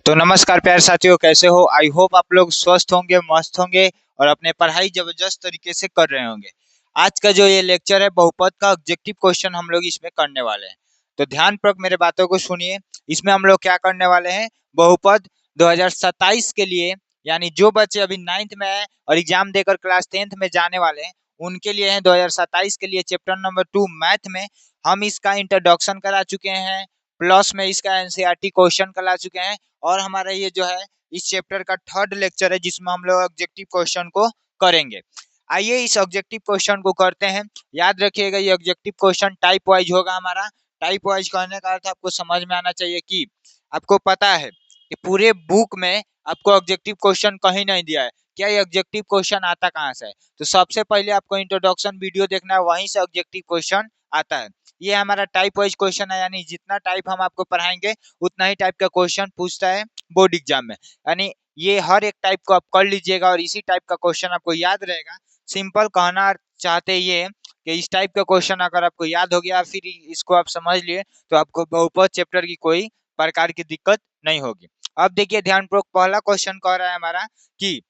तो नमस्कार प्यारे साथियों, कैसे हो? आई होप आप लोग स्वस्थ होंगे, मस्त होंगे और अपने पढ़ाई जबरदस्त तरीके से कर रहे होंगे। आज का जो ये लेक्चर है बहुपद का ऑब्जेक्टिव क्वेश्चन हम लोग इसमें करने वाले हैं। तो ध्यानपूर्वक मेरे बातों को सुनिए। इसमें हम लोग क्या करने वाले हैं, बहुपद 2027 के लिए, यानी जो बच्चे अभी 9th में है और एग्जाम देकर क्लास 10th में जाने वाले हैं उनके लिए है 2027 के लिए चैप्टर नंबर 2 मैथ में हम इसका इंट्रोडक्शन करा चुके हैं, प्लस में इसका एनसीईआरटी क्वेश्चन करा चुके हैं। और हमारा ये जो है इस चैप्टर का थर्ड लेक्चर है जिसमें हम लोग ऑब्जेक्टिव क्वेश्चन को करेंगे। आइए इस ऑब्जेक्टिव क्वेश्चन को करते हैं। याद रखिएगा ये ऑब्जेक्टिव क्वेश्चन टाइप वाइज होगा हमारा। टाइप वाइज करने का अर्थ आपको समझ में आना चाहिए कि आपको पता है कि पूरे बुक में आपको ऑब्जेक्टिव क्वेश्चन कहीं नहीं दिया है। क्या ये ऑब्जेक्टिव क्वेश्चन आता कहाँ से है? तो सबसे पहले आपको इंट्रोडक्शन वीडियो देखना है, वहीं से ऑब्जेक्टिव क्वेश्चन आता है। ये हमारा टाइप वाइज क्वेश्चन है, यानी जितना टाइप हम आपको पढ़ाएंगे उतना ही टाइप का क्वेश्चन पूछता है बोर्ड एग्जाम में। यानी ये हर एक टाइप को आप कर लीजिएगा और इसी टाइप का क्वेश्चन आपको याद रहेगा। सिंपल कहना चाहते ये कि इस टाइप का क्वेश्चन अगर आपको याद हो गया फिर इसको आप समझ लिए तो आपको बहुपद चैप्टर की कोई प्रकार की दिक्कत नहीं होगी। अब देखिए ध्यानपूर्वक, पहला क्वेश्चन कह रहा है हमारा कि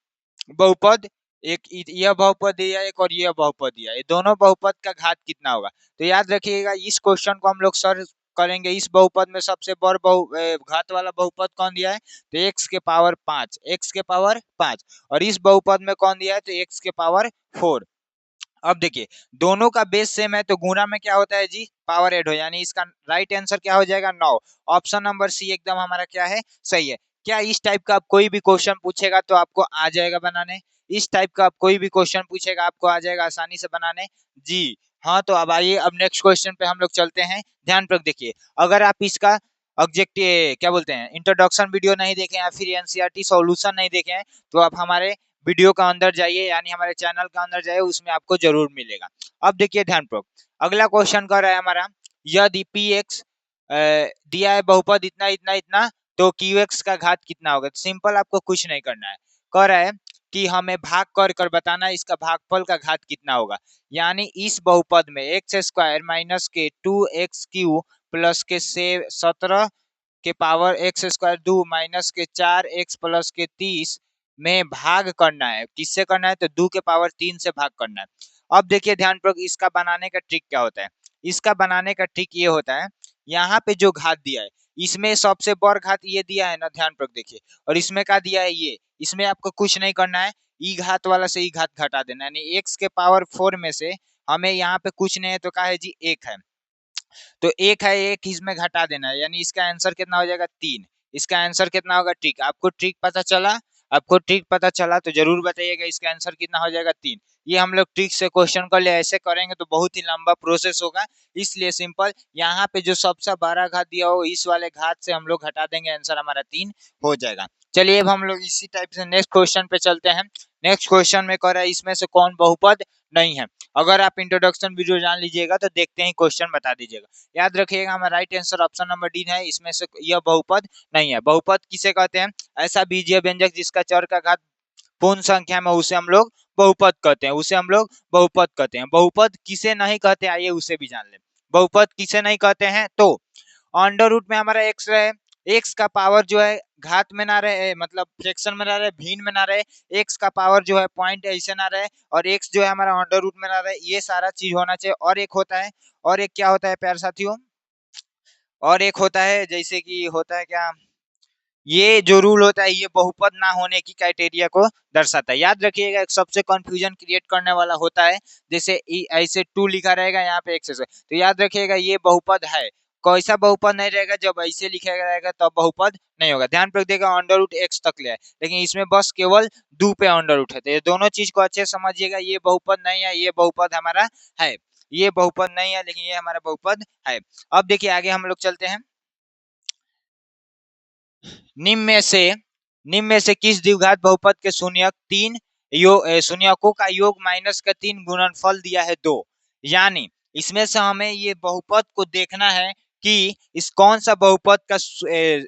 बहुपद, एक यह बहुपद दिया है एक और यह बहुपद दिया है, दोनों बहुपद का घात कितना होगा? तो याद रखिएगा इस क्वेश्चन को हम लोग सर करेंगे। इस बहुपद में सबसे बड़ घात वाला बहुपद कौन दिया है? तो x के पावर 5, x के पावर 5। और इस बहुपद में कौन दिया है? तो x के पावर 4। अब देखिए दोनों का बेस सेम है तो गुणा में क्या होता है जी? पावर ऐड हो, यानी इसका राइट आंसर क्या हो जाएगा? 9। ऑप्शन नंबर सी एकदम हमारा क्या है? सही है। क्या इस टाइप का आप कोई भी क्वेश्चन पूछेगा तो आपको आ जाएगा बनाने? इस टाइप का आप कोई भी क्वेश्चन पूछेगा आपको आ जाएगा आसानी से बनाने? जी हाँ। तो अब आइए अब नेक्स्ट क्वेश्चन पे हम लोग चलते हैं। ध्यानपूर्वक देखिए, अगर आप इसका ऑब्जेक्टिव क्या बोलते हैं इंट्रोडक्शन वीडियो नहीं देखे या फिर एनसीईआरटी सॉल्यूशन नहीं देखे हैं तो आप हमारे वीडियो का अंदर जाइए, यानी हमारे चैनल का अंदर जाइए, उसमें आपको जरूर मिलेगा। अब देखिए ध्यानपूर्वक, अगला क्वेश्चन कर रहा है हमारा, यदि पी एक्स दिया है बहुपद इतना इतना इतना तो क्यू एक्स का घात कितना होगा? तो सिंपल आपको कुछ नहीं करना है, कह रहा है कि हमें भाग कर कर बताना है इसका भागफल का घात कितना होगा। यानी इस बहुपद में एक्स स्क्वायर माइनस के 2x³ प्लस के 17 के पावर एक्स स्क्वायर 2 माइनस के 4x प्लस के 30 में भाग करना है। किससे करना है? तो 2 के पावर 3 से भाग करना है। अब देखिए ध्यानपूर्वक इसका बनाने का ट्रिक क्या होता है। इसका बनाने का ट्रिक ये होता है, यहाँ पे जो घात दिया है इसमें सबसे बड़ घात ये दिया है ना, ध्यानपूर्वक देखिए, और इसमें क्या दिया है ये, इसमें आपको कुछ नहीं करना है, ई घात वाला से ई घात घटा देना, यानी x के पावर 4 में से हमें यहाँ पे कुछ नहीं है तो क्या है जी? 1 है। तो 1 है, 1 इसमें घटा देना है, यानी इसका आंसर कितना हो जाएगा? 3। इसका आंसर कितना होगा? ट्रिक आपको ट्रिक पता चला? आपको ट्रिक पता चला तो जरूर बताइएगा इसका आंसर कितना हो जाएगा? 3। ये हम लोग ट्रिक से क्वेश्चन कर ले, ऐसे करेंगे तो बहुत ही लंबा प्रोसेस होगा, इसलिए सिंपल यहाँ पे जो सबसे बड़ा घात दिया हो इस वाले घात से हम लोग घटा देंगे, आंसर हमारा 3 हो जाएगा। चलिए अब हम लोग इसी टाइप से नेक्स्ट क्वेश्चन पे चलते हैं। नेक्स्ट क्वेश्चन में कह रहा है इसमें से कौन बहुपद नहीं है? अगर आप इंट्रोडक्शन वीडियो जान लीजिएगा तो देखते ही क्वेश्चन बता दीजिएगा। याद रखिएगा हमारा right answer option number D है, इसमें से यह बहुपद नहीं है। बहुपद किसे कहते हैं? ऐसा बीजीय व्यंजक जिसका चर का घात पूर्ण संख्या में, उसे हम लोग बहुपद कहते हैं, उसे हम लोग बहुपद कहते हैं। बहुपद किसे नहीं कहते आइए उसे भी जान ले। बहुपद किसे नहीं कहते हैं? तो अंडर रूट में हमारा एक्स रहे, एक्स का पावर जो है घात में ना रहे, मतलब फ्रैक्शन में ना रहे, भिन्न में ना रहे, एक्स का पावर जो है पॉइंट ऐसे ना रहे, और एक्स जो है हमारा अंडर रूट में ना रहे, ये सारा चीज होना चाहिए। और एक होता है, और एक क्या होता है प्यारे साथियों, और एक होता है जैसे कि होता है क्या, ये जो रूल होता है ये बहुपद ना होने की क्राइटेरिया को दर्शाता है। याद रखिएगा एक सबसे कंफ्यूजन क्रिएट करने वाला होता है, जैसे ऐसे 2 लिखा रहेगा यहाँ पे एक्स से, तो याद रखिएगा ये बहुपद है। कैसा बहुपद नहीं रहेगा? जब ऐसे लिखा रहेगा तब बहुपद नहीं होगा। ध्यान रखिएगा अंडर रूट एक्स तक ले है, लेकिन इसमें बस केवल 2 पे अंडर रूट है, तो ये दोनों चीज को अच्छे समझिएगा। ये बहुपद नहीं है, ये बहुपद हमारा है। ये बहुपद नहीं है लेकिन ये हमारा बहुपद है। अब देखिए आगे हम लोग चलते हैं। निम्न में से किस द्विघात बहुपद के शून्यक 3 शून्यकों का योग माइनस का 3 गुणनफल दिया है 2? यानी इसमें से हमें ये बहुपद को देखना है कि इस कौन सा बहुपद का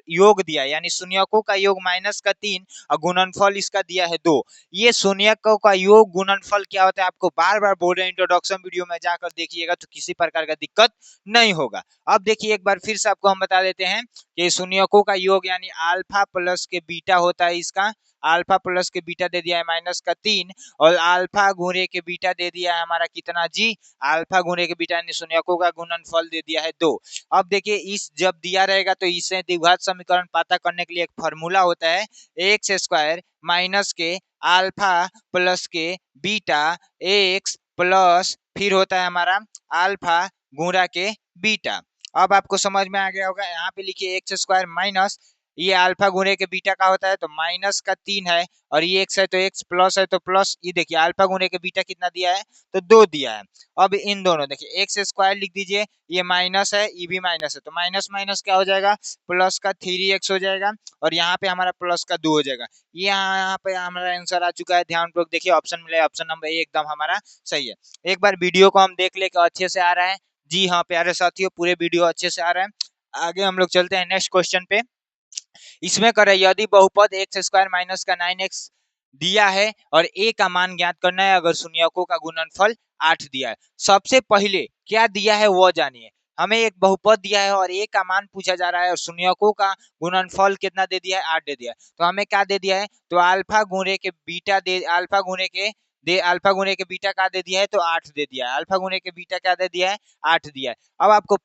योग दिया है, यानी शून्यकों का योग -3 और गुणनफल इसका दिया है 2। ये शून्यकों का योग गुणनफल क्या होता है आपको बार बार बोल रहे हैं, इंट्रोडक्शन वीडियो में जाकर देखिएगा तो किसी प्रकार का दिक्कत नहीं होगा। अब देखिए एक बार फिर से आपको हम बता देते हैं कि शून्यकों का योग यानी अल्फा प्लस के बीटा होता है, इसका अल्फा प्लस के बीटा दे दिया है -3 और अल्फा गुणे के बीटा दे दिया है हमारा कितना जी, अल्फा गुणे के बीटा यानी शून्यकों का गुणनफल दे दिया है 2। अब देखिए इस जब दिया रहेगा तो इसे द्विघात समीकरण पता करने के लिए एक फॉर्मूला होता है एक्स स्क्वायर माइनस के अल्फा प्लस के बीटा एक्स प्लस फिर होता है हमारा अल्फा गुणा के बीटा। अब आपको समझ में आ गया होगा, यहाँ पे लिखिए एक्स स्क्वायर माइनस ये अल्फा गुणे के बीटा का होता है तो -3 है और ये एक्स है तो एक्स प्लस है तो प्लस, ये देखिए अल्फा गुणे के बीटा कितना दिया है तो 2 दिया है। अब इन दोनों देखिए एक्स स्क्वायर लिख दीजिए, ये माइनस है ये भी माइनस है तो माइनस माइनस क्या हो जाएगा प्लस का 3x हो जाएगा और यहाँ पे हमारा प्लस का 2 हो जाएगा। ये यहाँ पे हमारा आंसर आ चुका है, ध्यानपूर्वक देखिए ऑप्शन मिले, ऑप्शन नंबर ए एकदम हमारा सही है। एक बार वीडियो को हम देख ले अच्छे से आ रहा है, जी हाँ प्यारे साथियों पूरे वीडियो अच्छे से आ रहा है। आगे हम लोग चलते हैं नेक्स्ट क्वेश्चन पे। इसमें करें यदि बहुपद एक्स स्क्वायर माइनस का 9x दिया है और a का मान ज्ञात करना है अगर शून्यकों का गुणनफल 8 दिया है। सबसे पहले क्या दिया है वो जानिए, हमें एक बहुपद दिया है और a का मान पूछा जा रहा है और शून्यकों का गुणनफल कितना दे दिया है 8 दे दिया है। तो हमें क्या दे दिया है तो अल्फा गुणे के बीटा दे, अल्फा गुणे के बीटा का दे दिया है तो 8 दे दिया है, अल्फा गुणे के बीटा क्या दे दिया है 8 दिया है। अब आपको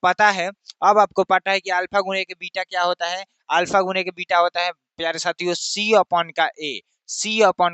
पता है कि अल्फा गुणे के बीटा क्या होता है, अल्फा गुणे के बीटा होता है प्यारे साथियों सी अपॉन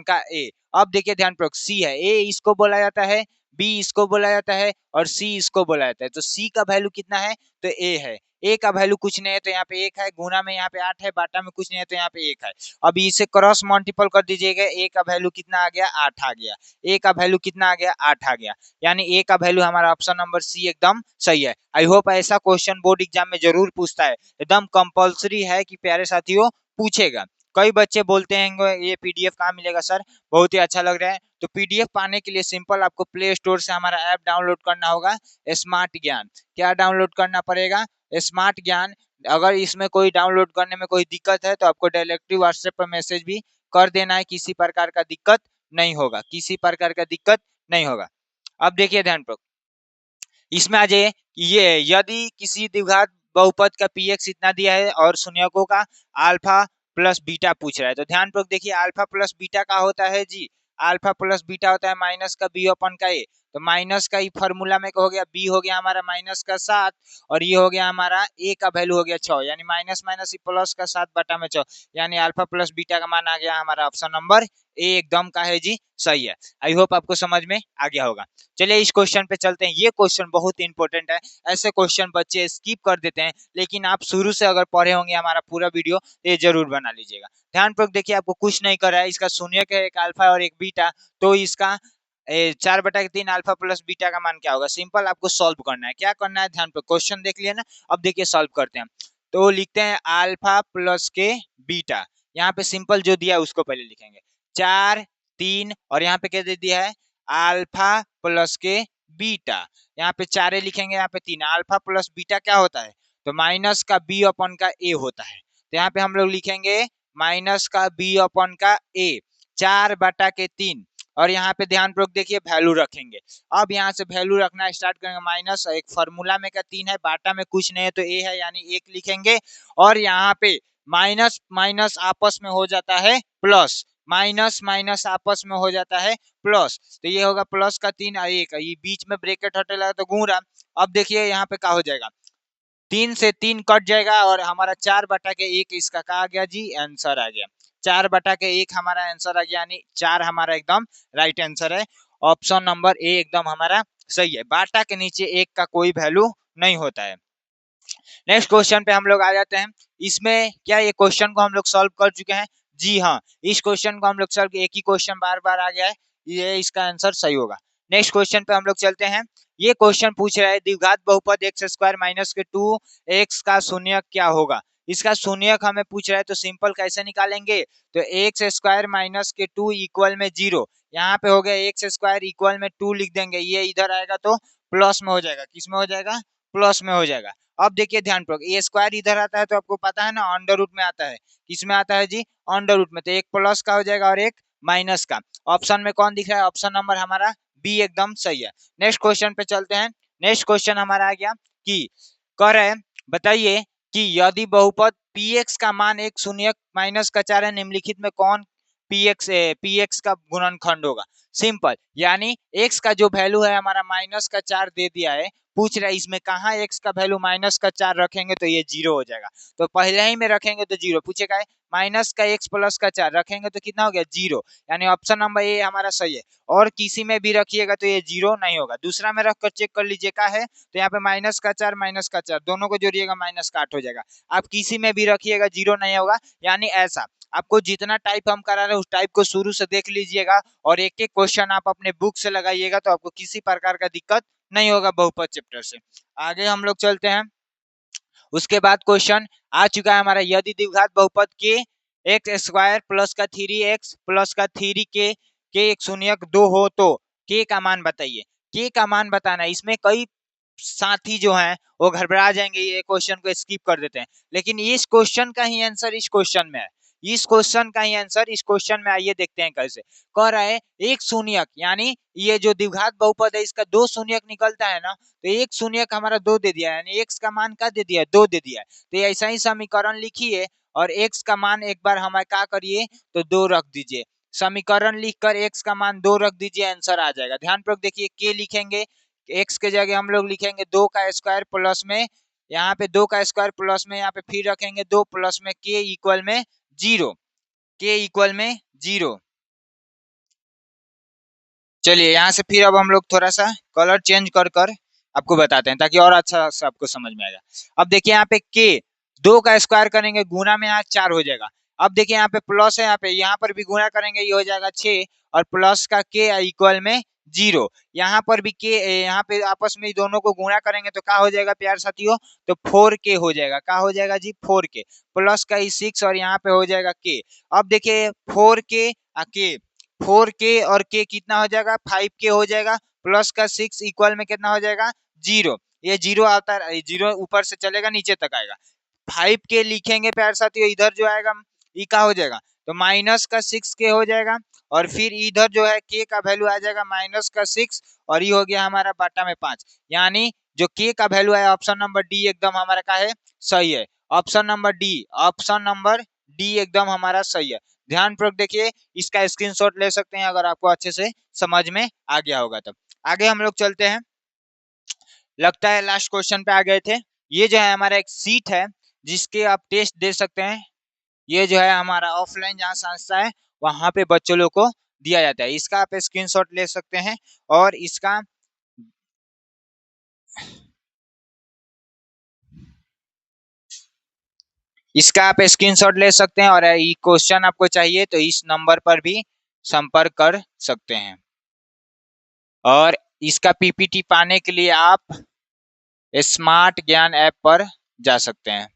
का ए। अब देखिए ध्यानपूर्वक सी है, ए इसको बोला जाता है, बी इसको बोला जाता है और सी इसको बोला जाता है। तो सी का वैल्यू कितना है तो ए है, ए का वैल्यू कुछ नहीं है तो यहाँ पे 1 है, गुना में यहाँ पे 8 है, बाटा में कुछ नहीं है तो यहाँ पे 1 है। अब इसे क्रॉस मल्टीपल कर दीजिएगा, ए का वैल्यू कितना आ गया 8 आ गया, ए का वैल्यू कितना आ गया 8 आ गया, यानी ए का वैल्यू हमारा ऑप्शन नंबर सी एकदम सही है। आई होप ऐसा क्वेश्चन बोर्ड एग्जाम में जरूर पूछता है, एकदम कंपलसरी है कि प्यारे साथियों पूछेगा। कई बच्चे बोलते हैं ये पीडीएफ कहाँ मिलेगा सर, बहुत ही अच्छा लग रहा है। तो पीडीएफ पाने के लिए सिंपल आपको प्ले स्टोर से हमारा ऐप डाउनलोड करना होगा स्मार्ट ज्ञान। क्या डाउनलोड करना पड़ेगा स्मार्ट ज्ञान। अगर इसमें कोई डाउनलोड करने में कोई दिक्कत है तो आपको डायरेक्टली व्हाट्सएप पर मैसेज भी कर देना है, किसी प्रकार का दिक्कत नहीं होगा, किसी प्रकार का दिक्कत नहीं होगा। अब देखिए ध्यानपूर्वक इसमें आ जाइए, ये यदि किसी द्विघात बहुपद का पीएक्स इतना दिया है और शून्यकों का अल्फा प्लस बीटा पूछ रहा है तो ध्यानपूर्वक देखिए अल्फा प्लस बीटा का होता है जी, अल्फा प्लस बीटा होता है माइनस का बी अपन का ए। तो माइनस का ही फॉर्मूला में हो गया बी हो गया हमारा माइनस का 7 और ये हो गया हमारा ए का वैल्यू हो गया 6, यानी माइनस माइनस प्लस का 7 बटा में 6, यानी अल्फा प्लस बीटा का मान आ गया हमारा ऑप्शन नंबर ए एकदम का है जी सही है। आई होप आपको समझ में आ गया होगा। चलिए इस क्वेश्चन पे चलते हैं, ये क्वेश्चन बहुत इंपॉर्टेंट है, ऐसे क्वेश्चन बच्चे स्किप कर देते हैं, लेकिन आप शुरू से अगर पढ़े होंगे हमारा पूरा वीडियो ये जरूर बना लीजिएगा। ध्यानपूर्वक देखिए आपको कुछ नहीं कर रहा है, इसका शून्य का एक अल्फा और एक बीटा, तो इसका 4/3 अल्फा प्लस बीटा का मान क्या होगा, सिंपल आपको सॉल्व करना है। क्या करना है ध्यान पर, क्वेश्चन देख लिया ना, अब देखिए सॉल्व करते हैं। तो लिखते हैं अल्फा प्लस के बीटा, यहाँ पे सिंपल जो दिया है उसको पहले लिखेंगे 4 3 और यहाँ पे क्या दे दिया है अल्फा प्लस के बीटा, यहाँ पे 4 लिखेंगे, यहाँ पे 3। अल्फा प्लस बीटा क्या होता है तो माइनस का बी अपन का ए होता है, तो यहाँ पे हम लोग लिखेंगे माइनस का बी अपन का ए 4/3 और यहाँ पे ध्यानपूर्वक देखिए वैल्यू रखेंगे। अब यहाँ से वैल्यू रखना स्टार्ट करेंगे, माइनस एक फॉर्मूला में का 3 है, बाटा में कुछ नहीं है तो ए है यानी 1 लिखेंगे और यहाँ पे माइनस माइनस आपस में हो जाता है प्लस, माइनस माइनस आपस में हो जाता है प्लस, तो ये होगा प्लस का 3 और 1, ये बीच में ब्रैकेट हटेगा तो गुणा। अब देखिए यहाँ पे क्या हो जाएगा 3 से 3 कट जाएगा और हमारा 4/1 इसका क्या आ गया जी आंसर आ गया, 4/1 हमारा आंसर आ गया, यानी 4 हमारा एकदम राइट आंसर है, ऑप्शन नंबर ए एकदम हमारा सही है। बाटा के नीचे 1 का कोई वैल्यू नहीं होता है। नेक्स्ट क्वेश्चन पे हम लोग आ जाते हैं, इसमें क्या ये क्वेश्चन को हम लोग सॉल्व कर चुके हैं, जी हाँ इस क्वेश्चन को हम लोग सॉल्व, एक ही क्वेश्चन बार बार आ गया है, ये इसका आंसर सही होगा। नेक्स्ट क्वेश्चन पे हम लोग चलते हैं, ये क्वेश्चन पूछ रहा है द्विघात बहुपद एक्स स्क्वायर माइनस के 2x का शून्यक क्या होगा। इसका शून्यक हमें पूछ रहा है तो सिंपल कैसे निकालेंगे, तो एक्स स्क्वायर माइनस के 2 इक्वल में 0, यहाँ पे हो गया एक्स स्क्वायर इक्वल में 2 लिख देंगे, ये इधर आएगा तो प्लस में हो जाएगा, किस में हो जाएगा प्लस में हो जाएगा। अब देखिए ध्यानपूर्वक, ए स्क्वायर इधर आता है तो आपको पता है ना अंडर रूट में आता है, किसमें आता है जी, अंडर रूट में। तो एक प्लस का हो जाएगा और एक माइनस का। ऑप्शन में कौन दिख रहा है, ऑप्शन नंबर हमारा बी एकदम सही है। नेक्स्ट क्वेश्चन पे चलते हैं। नेक्स्ट क्वेश्चन हमारा आ गया कि कह रहे हैं बताइए कि यदि बहुपद px का मान एक शून्यक माइनस का 4 है, निम्नलिखित में कौन px का गुणनखंड होगा। सिंपल, यानी x का जो वैल्यू है हमारा -4 दे दिया है, पूछ रहा है इसमें कहाँ x का वैल्यू -4 रखेंगे तो ये 0 हो जाएगा। तो पहले ही में रखेंगे तो 0 पूछेगा है, माइनस का x प्लस का 4 रखेंगे तो कितना हो गया 0, यानी ऑप्शन नंबर ए हमारा सही है। और किसी में भी रखिएगा तो ये 0 नहीं होगा। दूसरा में रख कर चेक कर लीजिए क्या है, तो यहाँ पे -4 दोनों को जोड़िएगा -8 हो जाएगा। आप किसी में भी रखिएगा 0 नहीं होगा। यानी ऐसा आपको जितना टाइप हम करा रहे हैं उस टाइप को शुरू से देख लीजिएगा और एक एक क्वेश्चन आप अपने बुक से लगाइएगा, तो आपको किसी प्रकार का दिक्कत नहीं होगा बहुपद चैप्टर से। आगे हम लोग चलते हैं। उसके बाद क्वेश्चन आ चुका है हमारा, यदि द्विघात बहुपद के एक्स स्क्वायर प्लस का 3x प्लस का 3k के एक शून्यक 2 हो तो k का मान बताइए। k का मान बताना है। इसमें कई साथी जो हैं वो घबरा जाएंगे, ये क्वेश्चन को स्किप कर देते हैं, लेकिन इस क्वेश्चन का ही आंसर इस क्वेश्चन में है। इस क्वेश्चन का ही आंसर इस क्वेश्चन में, आइए देखते हैं कैसे। कह रहा है एक शून्यक, यानी ये जो द्विघात बहुपद है इसका 2 शून्यक निकलता है ना, तो एक शून्यक हमारा 2 दे दिया है, यानी x का मान क्या दे दिया है, 2 दे दिया है। तो ऐसा ही समीकरण लिखिए और x का मान एक बार हमें क्या करिए तो 2 रख दीजिए। समीकरण लिखकर x का मान 2 रख दीजिए, आंसर आ जाएगा। ध्यानपूर्वक देखिए, k लिखेंगे, x के जगह हम लोग लिखेंगे 2 का स्क्वायर प्लस में, यहाँ पे 2 का स्क्वायर प्लस में, यहाँ पे फिर रखेंगे 2 प्लस में k इक्वल में 0, k इक्वल में 0। चलिए यहाँ से फिर अब हम लोग थोड़ा सा कलर चेंज कर कर आपको बताते हैं ताकि और अच्छा से आपको समझ में आएगा। अब देखिए यहाँ पे के 2 का स्क्वायर करेंगे, गुना में यहाँ 4 हो जाएगा। अब देखिए यहाँ पे प्लस है, यहाँ पर भी गुना करेंगे ये हो जाएगा 6 और प्लस का के इक्वल में 0। यहाँ पर भी के, यहाँ पे आपस में दोनों को गुणा करेंगे तो क्या हो जाएगा प्यार साथियों, तो 4k हो जाएगा। क्या हो जाएगा जी, 4k प्लस का 6 और यहाँ पे हो जाएगा के। अब देखिए 4k के, 4k और k कितना हो जाएगा 5k हो जाएगा, प्लस का 6 इक्वल में कितना हो जाएगा 0। ये 0 आता है, 0 ऊपर से चलेगा नीचे तक आएगा। 5k लिखेंगे प्यार साथियों, इधर जो आएगा ये क्या हो जाएगा, तो माइनस का 6k हो जाएगा और फिर इधर जो है k का वैल्यू आ जाएगा माइनस का 6 और ये हो गया हमारा बाटा में 5। यानी जो k का वैल्यू है ऑप्शन नंबर डी एकदम हमारा क्या है, सही है। Option number D, option number D एकदम हमारा सही है। ध्यानपूर्वक देखिए, इसका स्क्रीनशॉट ले सकते हैं अगर आपको अच्छे से समझ में आ गया होगा तब। आगे हम लोग चलते हैं। लगता है लास्ट क्वेश्चन पे आ गए थे। ये जो है हमारा एक सीट है जिसके आप टेस्ट दे सकते हैं। ये जो है हमारा ऑफलाइन जहाँ संस्था है वहां पे बच्चों लोग को दिया जाता है। इसका आप स्क्रीनशॉट ले सकते हैं और इसका आप स्क्रीनशॉट ले सकते हैं और ये क्वेश्चन आपको चाहिए तो इस नंबर पर भी संपर्क कर सकते हैं। और इसका पीपीटी पाने के लिए आप स्मार्ट ज्ञान ऐप पर जा सकते हैं।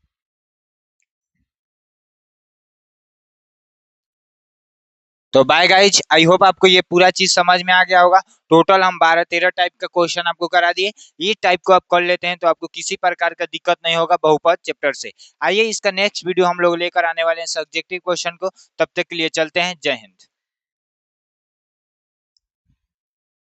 तो बाय गाइज, आई होप आपको ये पूरा चीज समझ में आ गया होगा। टोटल हम 12-13 टाइप का क्वेश्चन आपको करा दिए। ये टाइप को आप कर लेते हैं तो आपको किसी प्रकार का दिक्कत नहीं होगा बहुपद चैप्टर से। आइए इसका नेक्स्ट वीडियो हम लोग लेकर आने वाले हैं सब्जेक्टिव क्वेश्चन को। तब तक के लिए चलते हैं, जय हिंद।